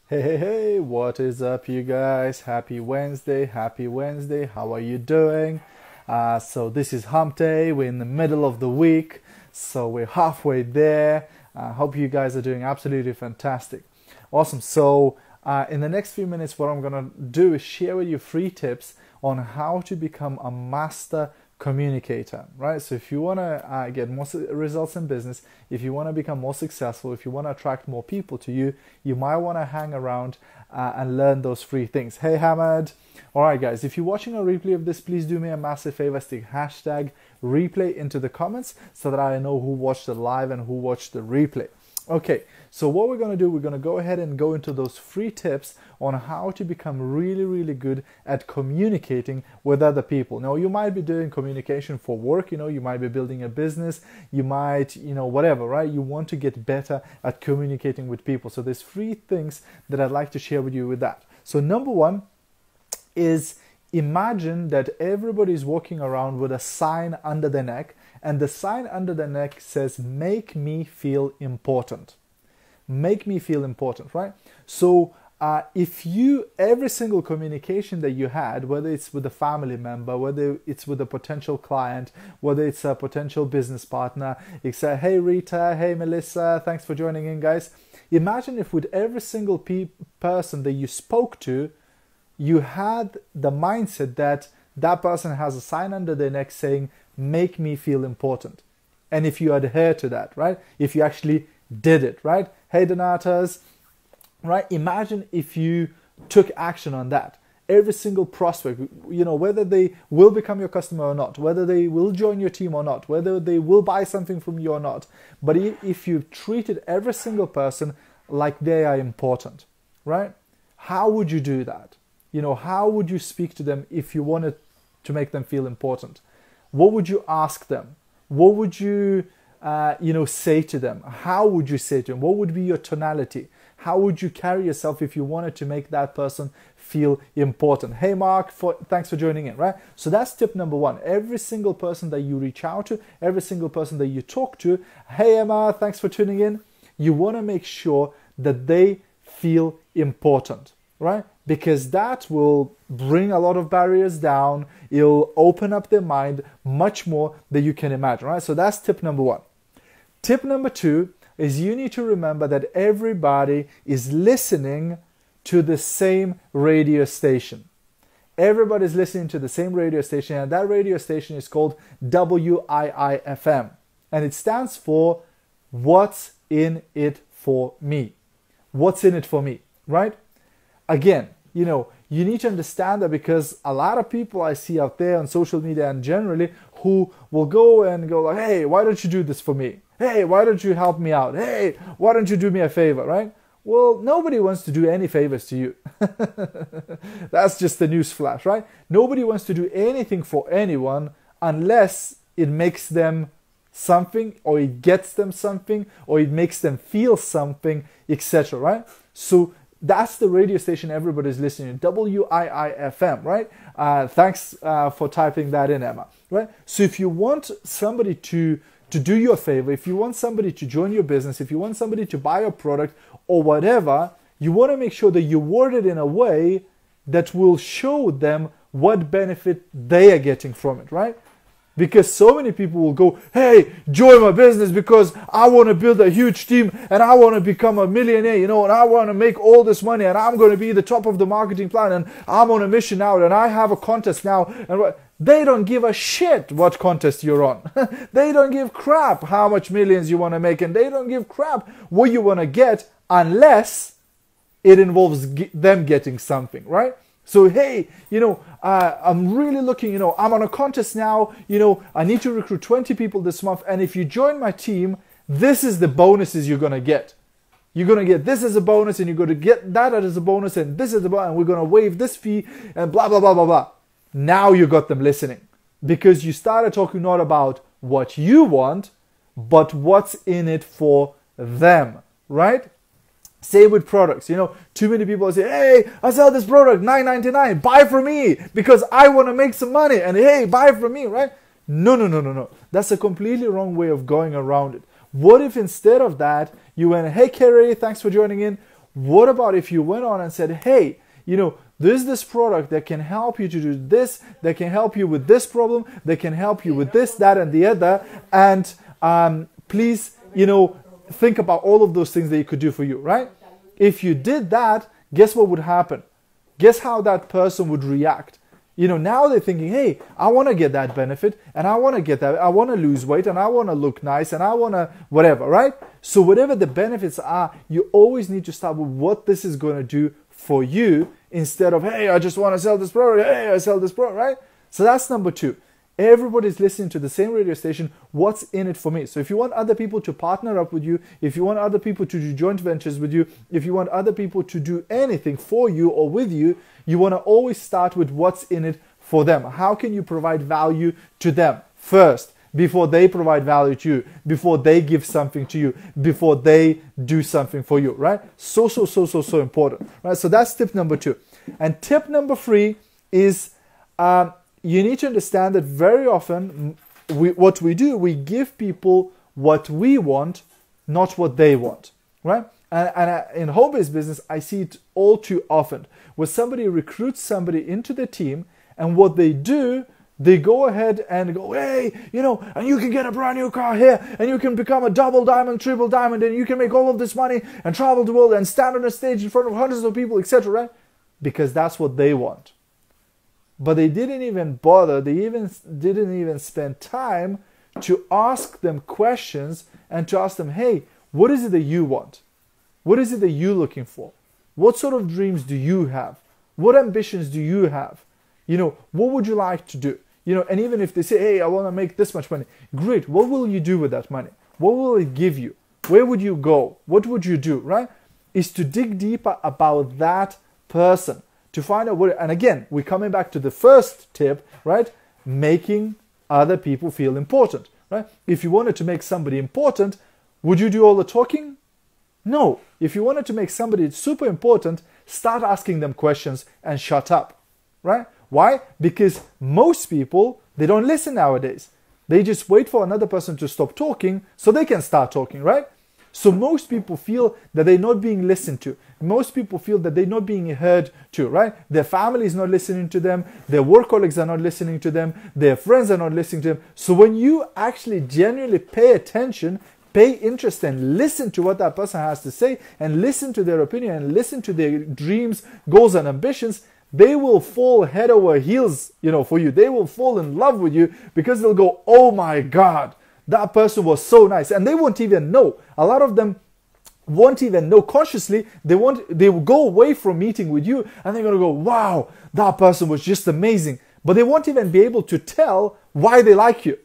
Hey, hey, hey, what is up, you guys? Happy Wednesday, happy Wednesday. How are you doing? So this is hump day. We're in the middle of the week, so we're halfway there. I hope you guys are doing absolutely fantastic. Awesome. So in the next few minutes, what I'm going to do is share with you 3 tips on how to become a master communicator, right? So if you want to get more results in business, if you want to become more successful, if you want to attract more people to you, you might want to hang around and learn those 3 things. Hey, Hamad. All right, guys, if you're watching a replay of this, please do me a massive favor, stick hashtag replay into the comments so that I know who watched the live and who watched the replay. Okay, so what we're going to do, we're going to go ahead and go into those 3 tips on how to become really good at communicating with other people. Now, you might be doing communication for work, you might be building a business, you might, whatever, right? You want to get better at communicating with people. So there's 3 things that I'd like to share with you with that. So number 1 is imagine that everybody's walking around with a sign under their neck, and the sign under the neck says, "Make me feel important." Make me feel important, right? So if every single communication that you had, whether it's with a family member, whether it's with a potential client, whether it's a potential business partner, it's a, "Hey Rita, hey Melissa, thanks for joining in, guys." Imagine if with every single person that you spoke to, you had the mindset that that person has a sign under their neck saying, "Make me feel important." And if you adhere to that, right? If you actually did it, right? Hey, Donatas, right? Imagine if you took action on that. Every single prospect, whether they will become your customer or not, whether they will join your team or not, whether they will buy something from you or not. But if you treated every single person like they are important, right? How would you do that? How would you speak to them if you wanted to make them feel important? What would you ask them? What would you, say to them? How would you say to them? What would be your tonality? How would you carry yourself if you wanted to make that person feel important? Hey, Mark, thanks for joining in, right? So that's tip number 1. Every single person that you reach out to, every single person that you talk to, hey, Emma, thanks for tuning in. You want to make sure that they feel important, right? Because that will bring a lot of barriers down. It'll open up their mind much more than you can imagine, right? So that's tip number 1. Tip number 2 is you need to remember that everybody is listening to the same radio station. Everybody's listening to the same radio station, and that radio station is called WIIFM. And it stands for What's in It for Me. What's in it for me, right? Again, you need to understand that, because a lot of people I see out there on social media and generally who will go like, "Hey, why don't you do this for me? Hey, why don't you help me out? Hey, why don't you do me a favor," right? Well, nobody wants to do any favors to you. That's just the news flash, right? Nobody wants to do anything for anyone unless it makes them something, or it gets them something, or it makes them feel something, etc., right? So that's the radio station everybody's listening to, WIIFM, right? Thanks for typing that in, Emma, right? So if you want somebody to do you a favor, if you want somebody to join your business, if you want somebody to buy a product or whatever, you want to make sure that you word it in a way that will show them what benefit they are getting from it, right? Because so many people will go, "Hey, join my business because I want to build a huge team and I want to become a millionaire, and I want to make all this money and I'm going to be the top of the marketing plan and I'm on a mission now and I have a contest now." And they don't give a shit what contest you're on. They don't give crap how much millions you want to make, and they don't give crap what you want to get unless it involves them getting something, right? So, hey, I'm really looking, I'm on a contest now, I need to recruit 20 people this month. And if you join my team, this is the bonuses you're going to get. You're going to get this as a bonus, and you're going to get that as a bonus, and this is the bonus, and we're going to waive this fee, and blah, blah, blah, blah, blah. Now you got them listening, because you started talking not about what you want, but what's in it for them, right? Same with products. Too many people say, "Hey, I sell this product, $9.99, buy from me because I want to make some money, and hey, buy from me," right? No. That's a completely wrong way of going around it. What if instead of that, you went, "Hey, Kerry, thanks for joining in. What about if you went on and said, hey, there's this product that can help you to do this, that can help you with this problem, that can help you with this, that, and the other, and please, think about all of those things that it could do for you, right? If you did that, guess what would happen? Guess how that person would react? Now they're thinking, hey, I want to get that benefit, and I want to get that, I want to lose weight, and I want to look nice, and I want to whatever, right? So whatever the benefits are, you always need to start with what this is going to do for you, instead of, hey, I just want to sell this product, hey, I sell this product, right? So that's number 2. Everybody's listening to the same radio station. What's in it for me? So if you want other people to partner up with you, if you want other people to do joint ventures with you, if you want other people to do anything for you or with you, you want to always start with what's in it for them. How can you provide value to them first, before they provide value to you, before they give something to you, before they do something for you, right? So important, right? So that's tip number 2. And tip number 3 is you need to understand that very often what we do, we give people what we want, not what they want, right? And in home-based business, I see it all too often, where somebody recruits somebody into the team, and what they do, they go ahead and go, hey, and you can get a brand new car here, and you can become a double diamond, triple diamond, and you can make all of this money and travel the world and stand on a stage in front of hundreds of people, etc., right? Because that's what they want. But they didn't even bother, they didn't even spend time to ask them questions and to ask them, hey, what is it that you want? What is it that you're looking for? What sort of dreams do you have? What ambitions do you have? What would you like to do? And even if they say, hey, I want to make this much money, great. What will you do with that money? What will it give you? Where would you go? What would you do, right? Is to dig deeper about that person, to find out what, and again, we're coming back to the first tip, right? Making other people feel important, right? If you wanted to make somebody important, would you do all the talking? No. If you wanted to make somebody super important, start asking them questions and shut up, right? Why? Because most people, they don't listen nowadays. They just wait for another person to stop talking so they can start talking, right? So most people feel that they're not being listened to. Most people feel that they're not being heard to, right? Their family is not listening to them. Their work colleagues are not listening to them. Their friends are not listening to them. So when you actually genuinely pay attention, pay interest, and listen to what that person has to say, and listen to their opinion, and listen to their dreams, goals, and ambitions, they will fall head over heels, for you. They will fall in love with you, because they'll go, oh my God, that person was so nice. And they won't even know. A lot of them won't even know consciously. They will go away from meeting with you, and they're going to go, wow, that person was just amazing. But they won't even be able to tell why they like you.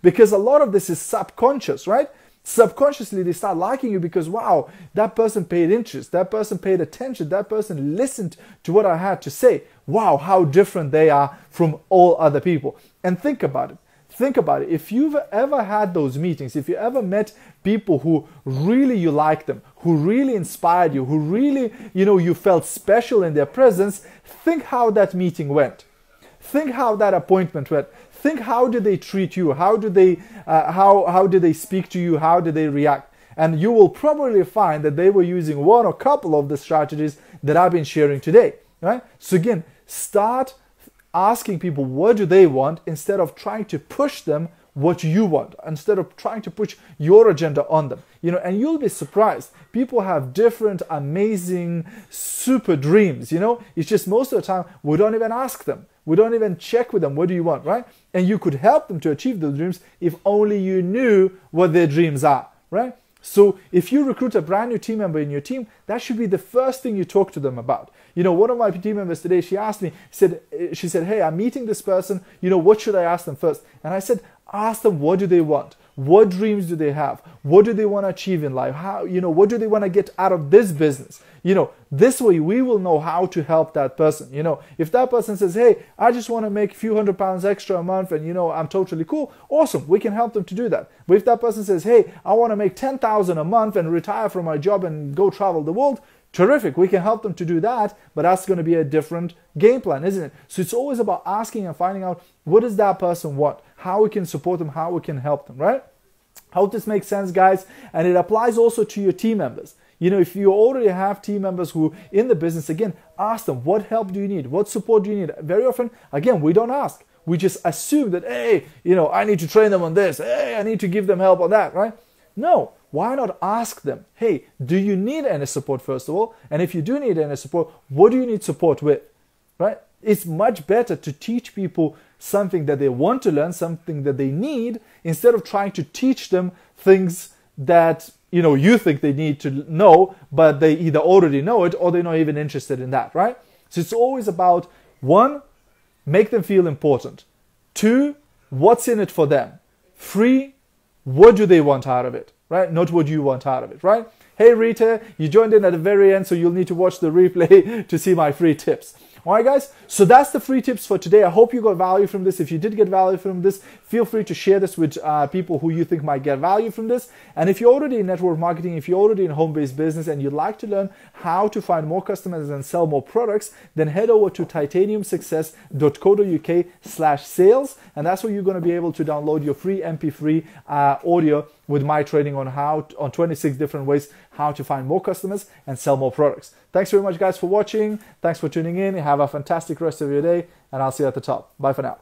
Because a lot of this is subconscious, right? Subconsciously, they start liking you because, wow, that person paid interest, that person paid attention, that person listened to what I had to say. Wow, how different they are from all other people. And think about it. Think about it. If you've ever had those meetings, if you ever met people who really you liked them, who really inspired you, who really, you felt special in their presence, think how that meeting went. Think how that appointment went. Think how did they treat you? How did they speak to you? How did they react? And you will probably find that they were using one or couple of the strategies that I've been sharing today, right? So again, start asking people what do they want, instead of trying to push them what you want, instead of trying to push your agenda on them. And you'll be surprised. People have different, amazing, super dreams, It's just most of the time we don't even ask them. We don't even check with them, what do you want, right? And you could help them to achieve those dreams if only you knew what their dreams are, right? So if you recruit a brand new team member in your team, that should be the first thing you talk to them about. One of my team members today, she asked me, she said, hey, I'm meeting this person, what should I ask them first? And I said, ask them, what do they want? What dreams do they have? What do they want to achieve in life? How, what do they want to get out of this business? This way we will know how to help that person. If that person says, hey, I just want to make a few £100 extra a month and, I'm totally cool, awesome, we can help them to do that. But if that person says, hey, I want to make 10,000 a month and retire from my job and go travel the world, terrific, we can help them to do that, but that's going to be a different game plan, isn't it? So it's always about asking and finding out, what does that person want? How we can support them, how we can help them, right? I hope this makes sense, guys. And it applies also to your team members. if you already have team members who in the business, again, ask them, what help do you need? What support do you need? Very often, again, we don't ask. We just assume that, hey, I need to train them on this. Hey, I need to give them help on that, right? No, why not ask them, hey, do you need any support first of all? And if you do need any support, what do you need support with, right? It's much better to teach people something that they want to learn, something that they need, instead of trying to teach them things that, you think they need to know, but they either already know it or they're not even interested in that, right? So it's always about, one, make them feel important. 2, what's in it for them? 3, what do they want out of it, right? Not what you want out of it, right? Hey Rita, you joined in at the very end, so you'll need to watch the replay to see my free tips. All right, guys, so that's the free tips for today. I hope you got value from this. If you did get value from this, feel free to share this with people who you think might get value from this. And if you're already in network marketing, if you're already in home-based business and you'd like to learn how to find more customers and sell more products, then head over to titaniumsuccess.co.uk/sales. And that's where you're going to be able to download your free MP3 audio with my training on 26 different ways how to find more customers and sell more products. Thanks very much, guys, for watching. Thanks for tuning in. Have a fantastic rest of your day, and I'll see you at the top. Bye for now.